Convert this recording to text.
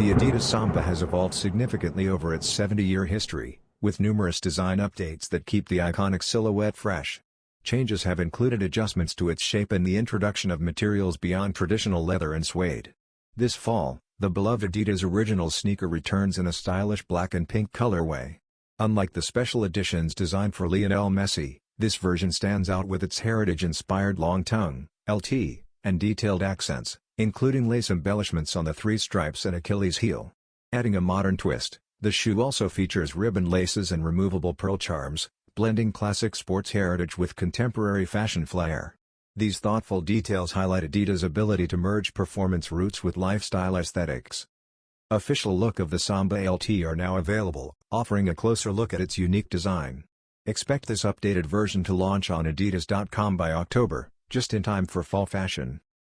The Adidas Samba has evolved significantly over its 70-year history, with numerous design updates that keep the iconic silhouette fresh. Changes have included adjustments to its shape and the introduction of materials beyond traditional leather and suede. This fall, the beloved Adidas Originals sneaker returns in a stylish black and pink colorway. Unlike the special editions designed for Lionel Messi, this version stands out with its heritage-inspired long tongue, LT, and detailed accents, including lace embellishments on the three stripes and Achilles heel. Adding a modern twist, the shoe also features ribbon laces and removable pearl charms, blending classic sports heritage with contemporary fashion flair. These thoughtful details highlight Adidas' ability to merge performance roots with lifestyle aesthetics. Official look of the Samba LT are now available, offering a closer look at its unique design. Expect this updated version to launch on adidas.com by October, just in time for fall fashion.